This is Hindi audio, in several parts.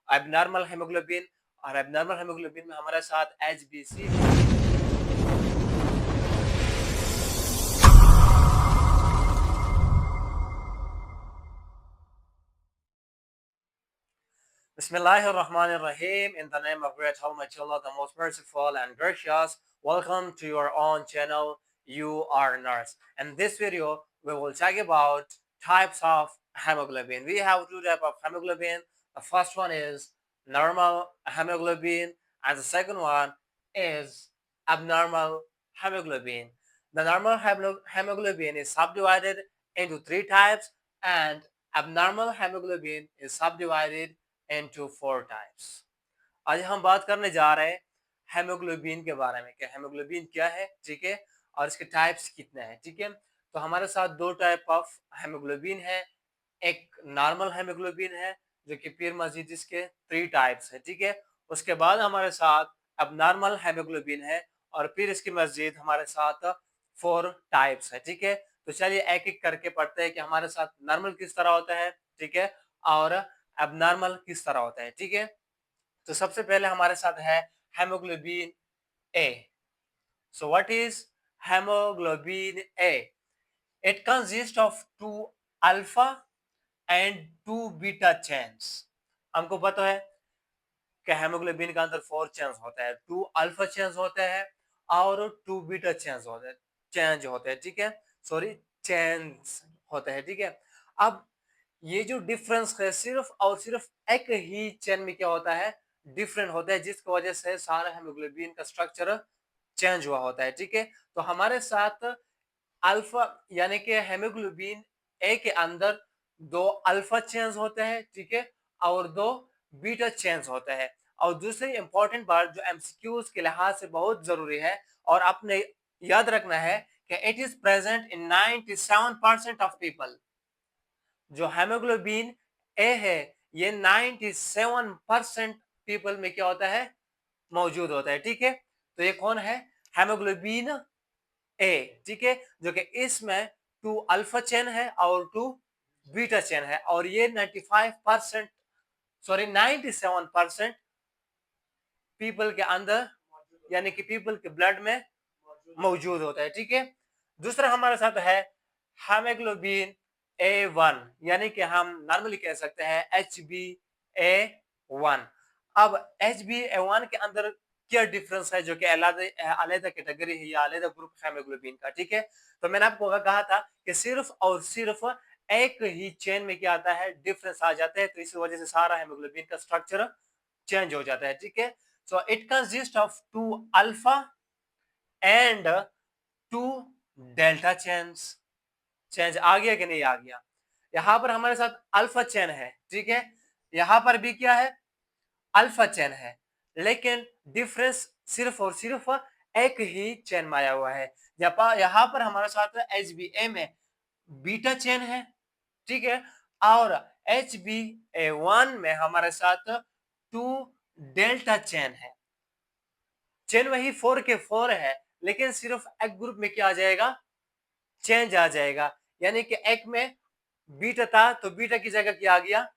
एबनॉर्मल हेमोग्लोबिन, और एबनॉर्मल हेमोग्लोबिन में हमारे साथ HbC। Bismillahirrahmanirrahim. In the name of great Almighty Allah, the most merciful and gracious, welcome to your own channel, You Are Nurse. In this video, we will talk about types of hemoglobin. We have two types of hemoglobin. The first one is normal hemoglobin, and the second one is abnormal hemoglobin. The normal hemoglobin is subdivided into three types, and abnormal hemoglobin is subdivided into four types. आज हम बात करने जा रहे हैं हेमोग्लोबिन के बारे में कि हेमोग्लोबिन क्या है, ठीक है, और इसके टाइप्स कितने हैं, ठीक है। तो हमारे साथ दो टाइप ऑफ हेमोग्लोबिन है। एक नॉर्मल हेमोग्लोबिन है जो कि फिर मजीद इसके थ्री टाइप्स है, ठीक है। उसके बाद हमारे साथ अबनॉर्मल हेमोग्लोबिन है और फिर इसकी मजीद हमारे साथ फोर टाइप्स है, ठीक है। तो चलिए एक एक करके पढ़ते हैं कि हमारे साथ नॉर्मल किस तरह होता है, ठीक है, और अबनॉर्मल किस तरह होता है, ठीक है। तो सबसे पहले हमारे साथ है haemoglobin A. So what is haemoglobin A? It consist of 2 alpha and 2 beta chains. हमको पता है कि हेमोग्लोबिन के अंदर 4 चेन्स होता है, 2 अल्फा चेन्स होते हैं और 2 बीटा चेन्स होते हैं, चेंज होते हैं, ठीक है, सॉरी चेन्स होते हैं, ठीक है। अब ये जो डिफरेंस है सिर्फ और सिर्फ एक ही चेन में क्या होता है, डिफरेंट होता है, जिसकी वजह से सारा हेमोग्लोबिन का स्ट्रक्चर चेंज हुआ होता है, ठीक है। तो हमारे साथ अल्फा यानी कि हेमोग्लोबिन ए के अंदर 2 अल्फा चेन्स होते हैं, ठीक है, और 2 बीटा चेन्स होते हैं। और दूसरी इंपॉर्टेंट बात जो एमसीक्यूज के लिहाज से बहुत जरूरी है और आपने याद रखना है कि it is present in 97% of people. जो हेमोग्लोबिन ए है ये 97% पीपल में क्या होता है, मौजूद होता है, ठीक है। तो ये कौन है, हेमोग्लोबिन ए, ठीक है, जो कि इसमें 2 अल्फा चेन है और 2 बीटा चेन है, और ये 95% सॉरी 97% पीपल के अंदर यानी कि पीपल के ब्लड में मौजूद होता है, ठीक है। दूसरा हमारे साथ है हेमोग्लोबिन A1, यानी कि हम नॉर्मली कह सकते हैं HbA1। अब HbA1 के अंदर क्या डिफरेंस है, जो कि अलग कैटेगरी है या अलग ग्रुप हेमोग्लोबिन का, ठीक है। तो मैंने आपको कहा था कि सिर्फ और सिर्फ एक ही चेन में क्या आता है, डिफरेंस आ जाता है, तो इस वजह से सारा हेमोग्लोबिन का स्ट्रक्चर चेंज हो जाता है, ठीक है। So it consist of 2 alpha and 2 delta chains. Change आ गया कि नहीं आ गया? यहां पर हमारे साथ अल्फा चेन है, ठीक है, यहां पर भी क्या है, अल्फा चेन है, लेकिन डिफरेंस सिर्फ और सिर्फ एक ही चेन में आया हुआ है। यहां पर हमारे साथ HbA में बीटा चेन है, ठीक है, और HbA1 में हमारे साथ 2 डेल्टा चेन है। चेन वही 4 के 4 है, लेकिन सिर्फ एक ग्रुप में क्या आ जाएगा, चेंज आ जाएगा, यानी कि एक में बीटा था तो बीटा की जगह क्या आ गया,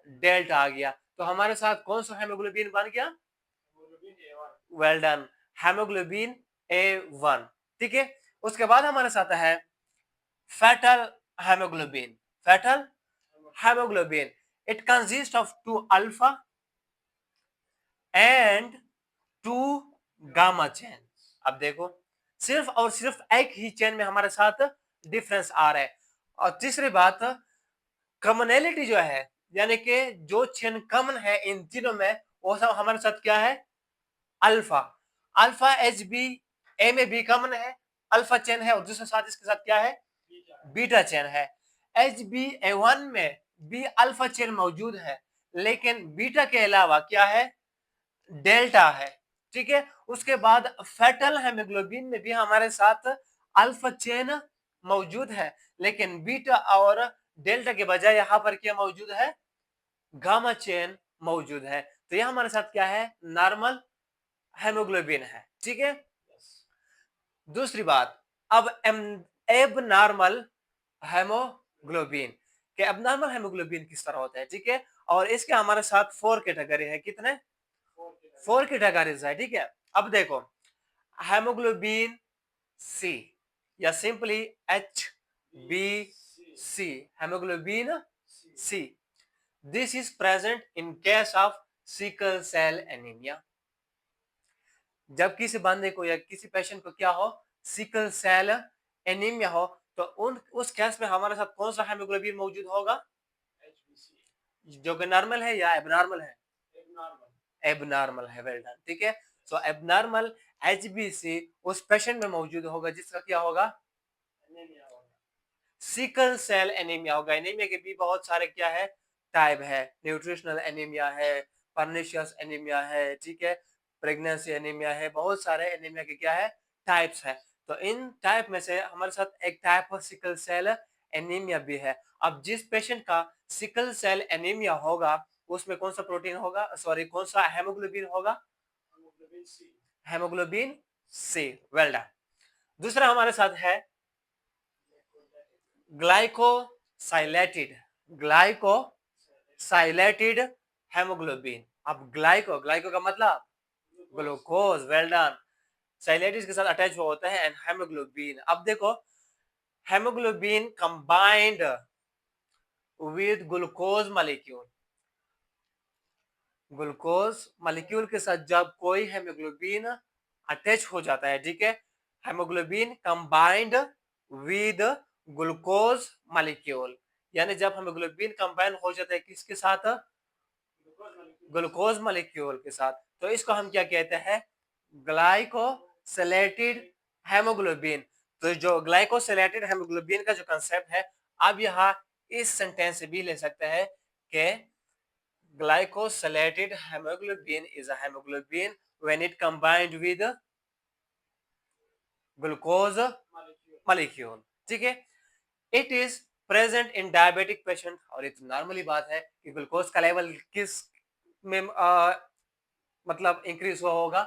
डेल्टा आ गया। तो हमारे साथ कौन सा हेमोग्लोबिन बन गया, वेल डन, हेमोग्लोबिन A1, ठीक है। उसके बाद हमारे साथ है fetal haemoglobin. Fetal haemoglobin it consist of 2 alpha and 2 gamma chain. अब देखो सिर्फ और सिर्फ एक ही चेन में हमारे साथ डिफरेंस आ रहा है। और तीसरी बात, कॉमनैलिटी जो है, यानी कि जो चेन कॉमन है इन तीनों में, वो सब हमारे साथ क्या है, अल्फा। अल्फा HbA में भी कॉमन है, अल्फा चेन है, और दूसरे साथ इसके साथ क्या है, बीटा चेन है। HbA1 में भी अल्फा चेन मौजूद है, लेकिन बीटा के अलावा क्या है, डेल्टा है, ठीक है। उसके बाद फेटल हेमोग्लोबिन में भी हमारे साथ अल्फा चेन मौजूद है, लेकिन बीटा और डेल्टा के बजाय यहां पर क्या मौजूद है, गामा चेन मौजूद है। तो यह हमारे साथ क्या है, नॉर्मल हेमोग्लोबिन है, ठीक है। दूसरी बात, अब एबनॉर्मल हेमोग्लोबिन के एबनॉर्मल हेमोग्लोबिन किस तरह होता है, ठीक है, और इसके हमारे साथ 4 कैटेगरी है। कितने? 4 कैटेगरीज है, ठीक है। अब देखो, हेमोग्लोबिन सी या simply HbC, haemoglobin C, this is present in case of sickle cell anaemia. जब किसी बंदे को या किसी पेशेंट को क्या हो, सिकल सेल एनीमिया हो, तो उस केस में हमारे साथ कौन सा हेमोग्लोबिन मौजूद होगा? जो कि नॉर्मल है या एबनॉर्मल है? एबनॉर्मल है। वेल डन, ठीक है। सो एबनॉर्मल HbC उस पेशेंट में मौजूद होगा जिसका क्या होगा? सिकल सेल एनीमिया होगा। एनीमिया के भी बहुत सारे क्या है, टाइप है। न्यूट्रिशनल एनीमिया है, पर्निशियस एनीमिया है, ठीक है, प्रेगनेंसी एनीमिया है, बहुत सारे एनीमिया के क्या है, टाइप्स है। तो इन टाइप में से हमारे साथ एक type of sickle cell anaemia भी है। अब जिस पेशेंट का सिकल सेल एनीमिया होगा उसमें कौन सा प्रोटीन होगा, सॉरी कौन सा हेमोग्लोबिन होगा? Haemoglobin C. Well done. दूसरा हमारे साथ है ग्लाइकोसाइलेटेड, ग्लाइकोसाइलेटेड हेमोग्लोबिन। अब ग्लाइको का मतलब ग्लूकोज। Well done. साइलेटिस के साथ अटैच होता है एंड हेमोग्लोबिन। अब देखो, haemoglobin combined with glucose molecule, glucose molecule के साथ जब कोई हेमोग्लोबिन अटैच हो जाता है, ठीक है, haemoglobin combined with glucose molecule, यानी जब हेमोग्लोबिन कंबाइन हो जाता है किसके साथ? ग्लूकोज मॉलिक्यूल के साथ, तो इसको हम क्या कहते हैं? Glycosylated haemoglobin. तो जो ग्लाइकोसिलेटेड हेमोग्लोबिन का जो कंसेप्ट है, आप यहाँ इस सेंटेंस से भी ले सकते हैं कि glycosylated hemoglobin is a hemoglobin when it combined with glucose molecule, ठीक है। It is present in diabetic patient, और ये तो नॉर्मली बात है कि ग्लूकोज का लेवल किस में मतलब इंक्रीज हुआ होगा?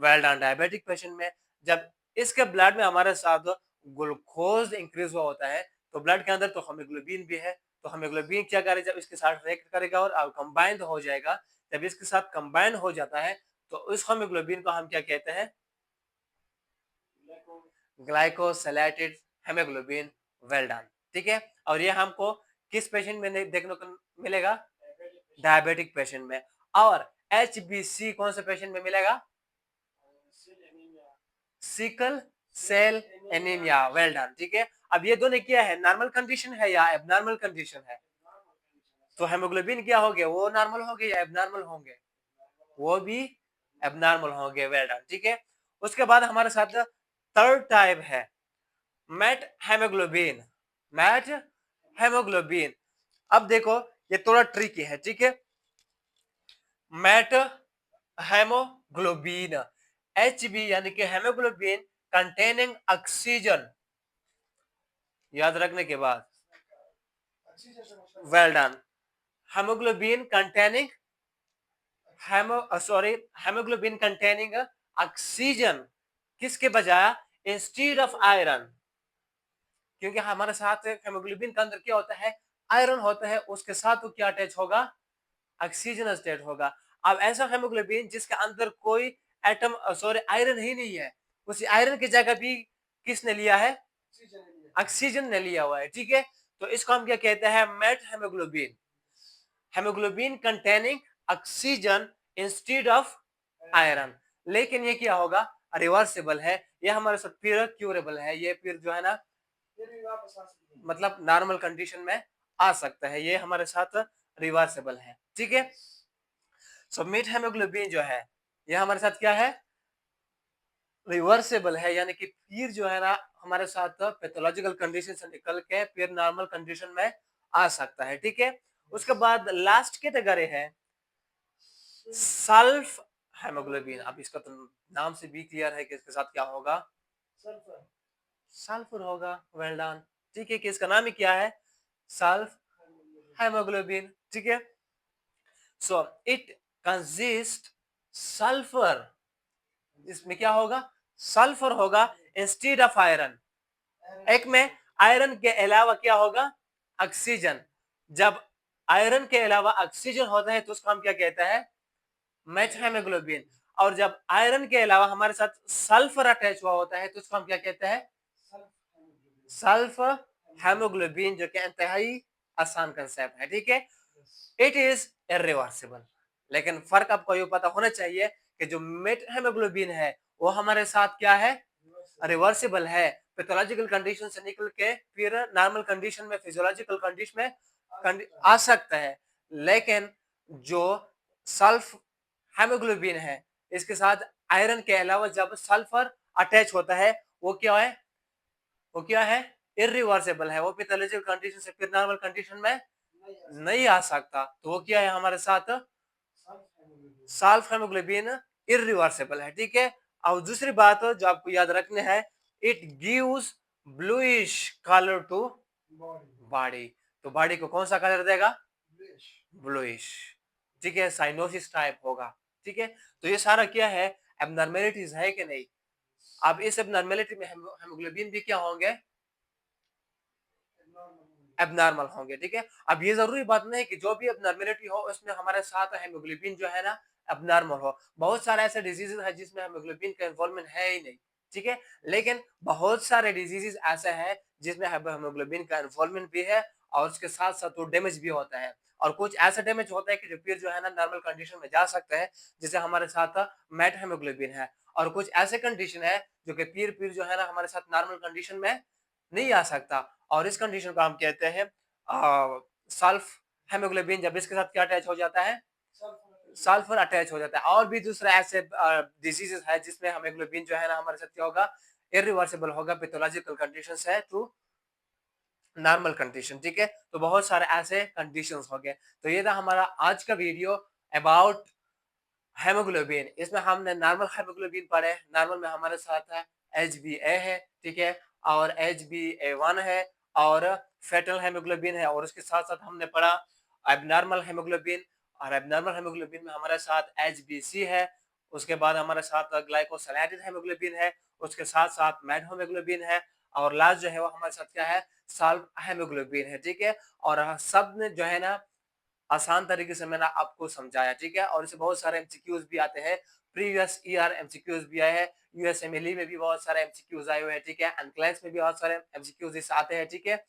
वेल डन, डायबिटिक पेशेंट में। जब इसके ब्लड में हमारे साथ ग्लूकोज इंक्रीज हुआ होता है तो ब्लड के अंदर तो हेमोग्लोबिन भी है, तो हेमोग्लोबिन क्या करेगा, जब इसके साथ रिएक्ट करेगा और कंबाइंड हो जाएगा, जब इसके साथ कंबाइंड हो जाता है तो उस हेमोग्लोबिन को हम क्या कहते हैं? Glycosylated haemoglobin. वेल डन, ठीक है। और ये हमको किस पेशेंट में देखने को मिलेगा? डायबिटिक पेशेंट में। और HbC कौन से पेशेंट में मिलेगा? Sickle cell anaemia. Well done, ठीक है। अब ये दोनों क्या है, नॉर्मल कंडीशन है या एबनॉर्मल कंडीशन है? तो हेमोग्लोबिन क्या हो गया, वो नॉर्मल हो गए या एबनॉर्मल होंगे? वो भी एबनॉर्मल होंगे। वेल डन, ठीक है। उसके बाद हमारे साथ थर्ड टाइप है मैट हेमोग्लोबिन, मैट हेमोग्लोबिन। अब देखो, ये थोड़ा ट्रिकी है, ठीक है। मैट हेमोग्लोबिन, HB यानी कि हेमोग्लोबिन कंटेनिंग ऑक्सीजन, याद रखने के बाद, well done, haemoglobin containing haemoglobin containing oxygen, किसके बजाय? इंस्टीड ऑफ आयरन, क्योंकि हमारे साथ हेमोग्लोबिन के अंदर क्या होता है, आयरन होता है, उसके साथ वो क्या अटैच होगा? ऑक्सीजन स्टेट होगा। अब ऐसा हेमोग्लोबिन जिसके अंदर कोई एटम आयरन ही नहीं है, उसी आयरन की जगह भी किसने लिया है? ऑक्सीजन ने लिया हुआ है, ठीक है। तो इसको हम क्या कहते हैं? Met haemoglobin, haemoglobin containing oxygen instead of iron. लेकिन ये क्या होगा? रिवर्सिबल है, ये हमारे साथ फिर क्यूरेबल है, ये फिर जो है ना मतलब नॉर्मल कंडीशन में आ सकता है, ये हमारे साथ रिवर्सिबल है, ठीक है। सो मिड हेमोग्लोबिन जो है ये हमारे साथ क्या है? रिवर्सिबल है, यानी कि फिर जो है ना हमारे साथ पैथोलॉजिकल कंडीशन से निकल के फिर नॉर्मल कंडीशन में आ सकता है, ठीक है। उसके बाद लास्ट कैटेगरी है सल्फ हेमोग्लोबिन। अब इसका तो नाम से भी क्लियर है कि इसके साथ क्या होगा? सल्फर होगा। वेल डन, ठीक है, कि इसका नाम ही क्या है? सल्फ हेमोग्लोबिन, ठीक है। सो इट कंसिस्ट सल्फर, इसमें क्या होगा? सल्फर होगा इंस्टीड ऑफ आयरन। एक में आयरन के अलावा क्या होगा? ऑक्सीजन। जब आयरन के अलावा ऑक्सीजन होता है तो उसको हम क्या कहते हैं, मेथहेमोग्लोबिन। और जब आयरन के अलावा हमारे साथ सल्फर अटैच हुआ होता है तो उसको हम क्या कहते हैं, सल्फर हेमोग्लोबिन, जो कि इंतहाई आसान कंसेप्ट है, ठीक है। इट इज इरिवर्सिबल, लेकिन फर्क आपको ये पता होना चाहिए कि जो मेथहेमोग्लोबिन है वो हमारे साथ क्या है, रिवर्सिबल है। पैथोलॉजिकल कंडीशन से निकल के फिर नॉर्मल कंडीशन में, फिजियोलॉजिकल कंडीशन में आ सकता है। लेकिन जो सल्फ हेमोग्लोबिन है, इसके साथ आयरन के अलावा जब सल्फर अटैच होता है वो क्या है, वो क्या है, इरिवर्सिबल है। वो पैथोलॉजिकल कंडीशन से फिर नॉर्मल कंडीशन में नहीं आ सकता। तो वो क्या है हमारे साथ, सल्फ हेमोग्लोबिन इरिवर्सिबल है, ठीक है। और दूसरी बात जो आपको याद रखने है, it gives bluish colour to body. तो बॉडी को कौन सा कलर देगा, ब्लूइश, ठीक है, साइनोसिस टाइप होगा, ठीक है। तो ये सारा क्या है, एबनॉर्मेलिटीज है कि नहीं। अब इस एबनॉर्मेलिटी में हेमोग्लोबिन भी क्या होंगे, एबनॉर्मल होंगे, ठीक है। अब ये जरूरी बात नहीं है कि जो भी एबनॉर्मेलिटी हो उसमें हमारे साथ हेमोग्लोबिन जो है ना एबनॉर्मल हो। बहुत सारे ऐसे डिजीजेस है जिसमें हेमोग्लोबिन का इन्वॉल्वमेंट है ही नहीं, ठीक है। लेकिन बहुत सारे डिजीजेस ऐसे हैं जिसमें हेमोग्लोबिन का इन्वॉल्वमेंट भी है और उसके साथ साथ वो डैमेज भी होता है। और कुछ ऐसा डैमेज होता है कि जो फिर जो है ना नॉर्मल कंडीशन में जा सकता है, जैसे हमारे साथ मेट हेमोग्लोबिन है। और कुछ ऐसे कंडीशन है जो कि पीर पीर जो है ना हमारे साथ नॉर्मल कंडीशन में नहीं आ सकता। और इस कंडीशन को हम कहते हैं सल्फ हेमोग्लोबिन। जब इसके साथ क्या अटैच हो जाता है, सल्फर अटैच हो जाता है। और भी दूसरे ऐसे डिजीजेस है जिसमें हेमोग्लोबिन जो है ना हमारे साथ क्या होगा, इरिवर्सिबल होगा, पैथोलॉजिकल कंडीशन है टू नॉर्मल कंडीशन, ठीक है। तो बहुत सारे ऐसे कंडीशंस हो गए। तो ये था हमारा आज का वीडियो अबाउट हेमोग्लोबिन। इसमें हमने नॉर्मल हेमोग्लोबिन पढ़े, नॉर्मल में हमारे साथ है HbA है, ठीक है, और HbA1 है, और फेटल हेमोग्लोबिन है। और उसके साथ साथ हमने पढ़ा एबनॉर्मल हेमोग्लोबिन, और एबनॉर्मल हेमोग्लोबिन में हमारे साथ HbC है। उसके बाद हमारे साथ ग्लाइकोसिलेटेड हेमोग्लोबिन है, उसके साथ साथ मेट हेमोग्लोबिन है, और लास्ट जो है वो हमारे साथ क्या है, सल्फ हेमोग्लोबिन है, ठीक है। और सब ने जो है ना आसान तरीके से मैंने आपको समझाया, ठीक है। और इससे बहुत सारे एमसीक्यूज भी आते हैं, प्रीवियस ईयर एमसीक्यूज भी आए हैं, यूएसएमएलई में भी बहुत सारे एमसीक्यूज आए हुए हैं, ठीक है, एनक्लेस में भी बहुत सारे एमसीक्यूज इस आते हैं, ठीक है।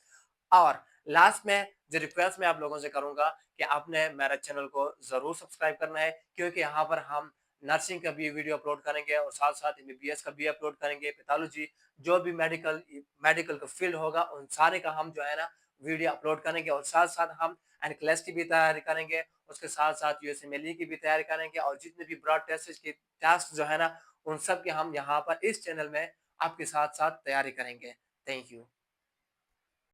और लास्ट में जो रिक्वेस्ट मैं आप लोगों से करूंगा कि आपने मेरे चैनल को जरूर सब्सक्राइब करना है, क्योंकि यहाँ पर हम नर्सिंग का भी वीडियो अपलोड करेंगे और साथ साथ एमबीबीएस का भी अपलोड करेंगे, पैथोलॉजी, जो भी मेडिकल मेडिकल का फील्ड होगा उन सारे का हम जो है ना वीडियो अपलोड करेंगे। और साथ साथ हम एनक्लेस की भी तैयारी करेंगे, उसके साथ साथ यूएसएमएलई की भी तैयारी करेंगे, और जितने भी ब्रॉड टेस्ट की टेस्ट जो है ना उन सब की हम यहाँ पर इस चैनल में आपके साथ साथ तैयारी करेंगे। Thank you.